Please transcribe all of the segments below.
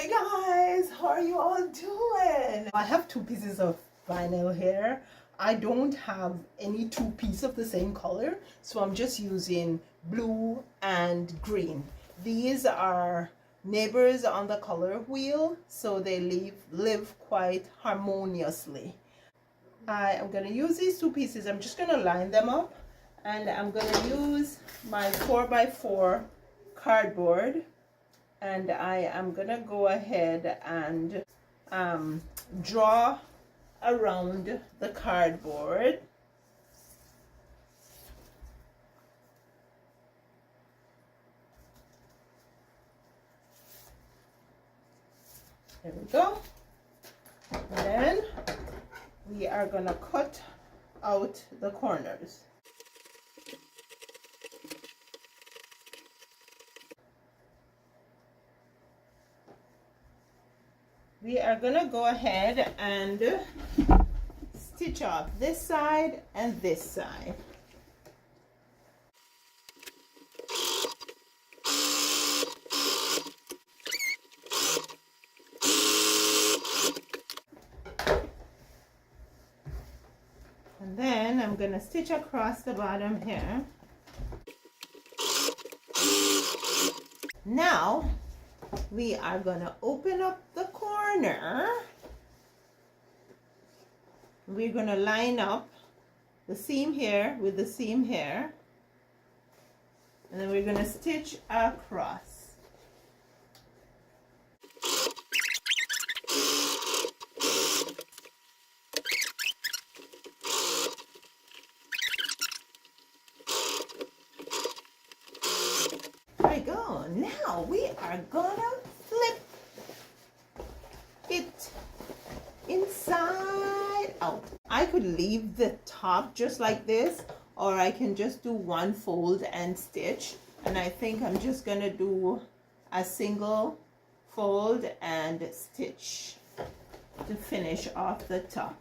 Hey guys, how are you all doing? I have two pieces of vinyl here. I don't have any two pieces of the same color, so I'm just using blue and green. These are neighbors on the color wheel, so they live quite harmoniously. I am going to use these two pieces. I'm just going to line them up, and I'm going to use my 4x4 cardboard, and I am going to go ahead and draw around the cardboard. There we go. And then we are going to cut out the corners. We are going to go ahead and stitch off this side and this side. And then I'm going to stitch across the bottom here. Now we are going to open up the corner. We're going to line up the seam here with the seam here, and then we're going to stitch across. There we go. Now we are going to flip it inside out. I could leave the top just like this, or I can just do one fold and stitch, and I think I'm just gonna do a single fold and stitch to finish off the top.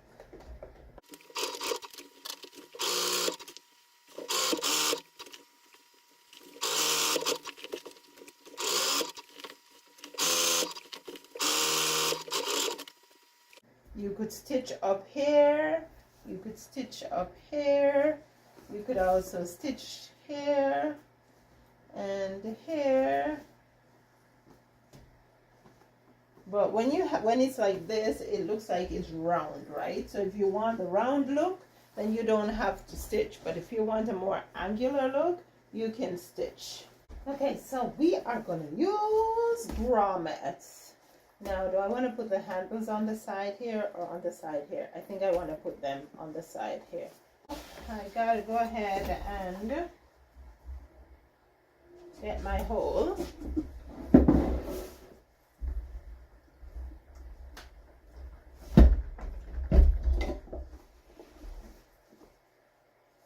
You could stitch up here, you could stitch up here, you could also stitch here and here. But when it's like this, it looks like it's round, right? So if you want a round look, then you don't have to stitch. But if you want a more angular look, you can stitch. Okay, so we are going to use grommets. Now, do I want to put the handles on the side here or on the side here? I think I want to put them on the side here. I got to go ahead and get my hole.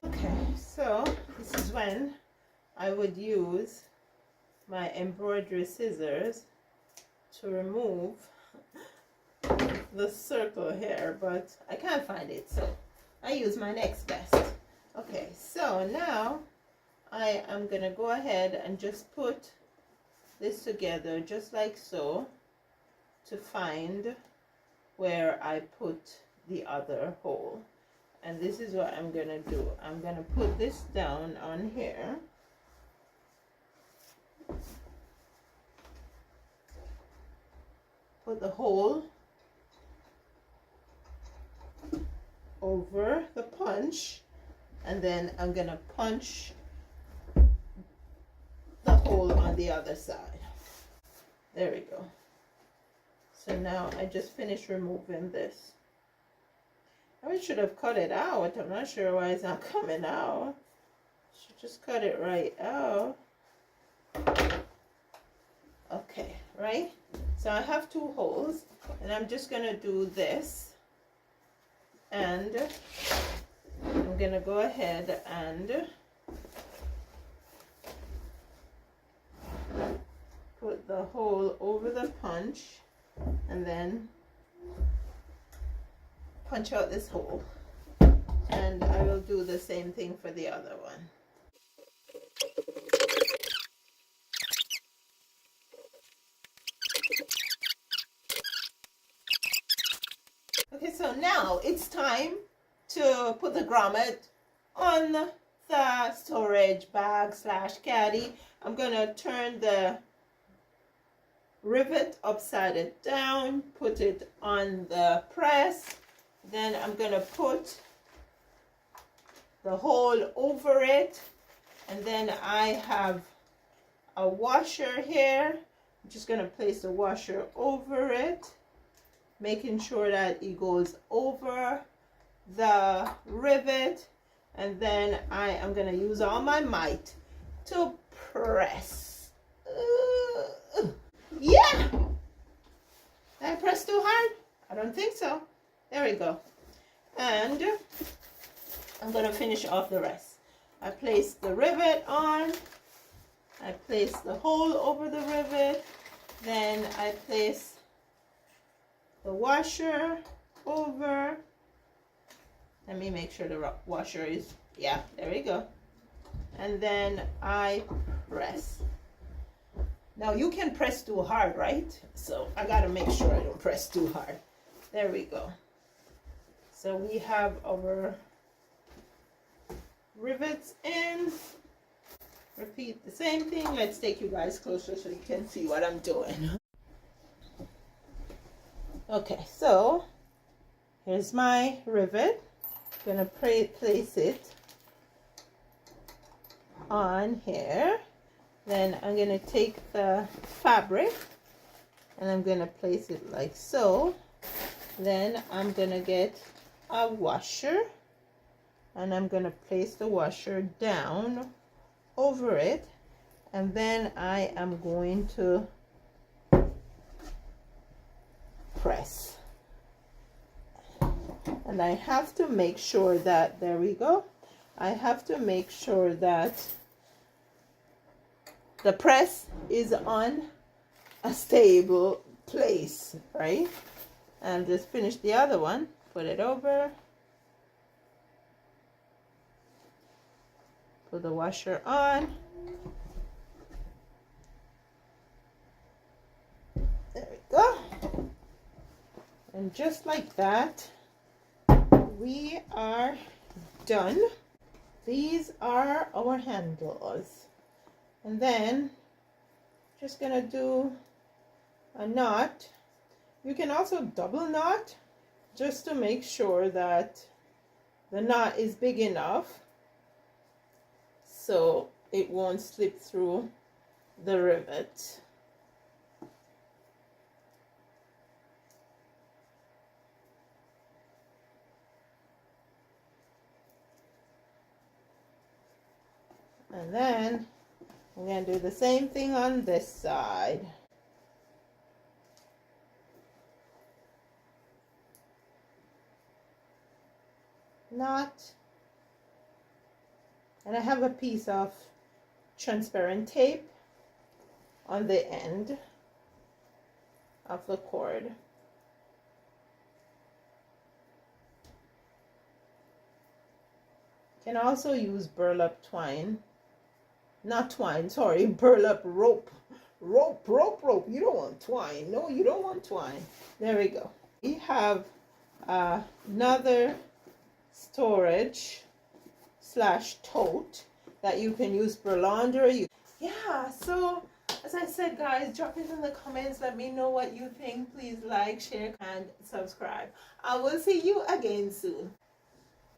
Okay, so this is when I would use my embroidery scissors to remove the circle here, but I can't find it, so I use my next best. Okay, so now I am gonna go ahead and just put this together just like so to find where I put the other hole. And this is what I'm gonna do. I'm gonna put this down on here. Put the hole over the punch, and then I'm gonna punch the hole on the other side. There we go. So now I just finished removing this. I should have cut it out. I'm not sure why it's not coming out. Should just cut it right out. Okay, right? So I have two holes, and I'm just gonna do this, and I'm gonna go ahead and put the hole over the punch, and then punch out this hole, and I will do the same thing for the other one. So now it's time to put the grommet on the storage bag / caddy. I'm gonna turn the rivet upside down, put it on the press. Then I'm gonna put the hole over it, and then I have a washer here. I'm just gonna place the washer over it, making sure that it goes over the rivet, and then I am gonna use all my might to press. Yeah! Did I press too hard? I don't think so. There we go. And I'm gonna finish off the rest. I place the rivet on, I place the hole over the rivet, then I place the washer over. Let me make sure the washer is, yeah, there we go. And then I press. Now you can press too hard, right? So I gotta make sure I don't press too hard. There we go. So we have our rivets in. Repeat the same thing. Let's take you guys closer so you can see what I'm doing. Okay, so here's my rivet. I'm gonna place it on here. Then I'm gonna take the fabric and I'm gonna place it like so. Then I'm gonna get a washer and I'm gonna place the washer down over it, and then I am going to press. And I have to make sure that, there we go, I have to make sure that the press is on a stable place, right? And just finish the other one, put it over, put the washer on. There we go. And just like that, we are done. These are our handles. And then just gonna do a knot. You can also double knot just to make sure that the knot is big enough so it won't slip through the rivet. And then I'm going to do the same thing on this side. Knot. And I have a piece of transparent tape on the end of the cord. You can also use burlap twine. Not twine, sorry, burlap rope. Rope. You don't want twine. No, you don't want twine. There we go. We have another storage / tote that you can use for laundry. Yeah, so as I said, guys, drop it in the comments. Let me know what you think. Please like, share, and subscribe. I will see you again soon.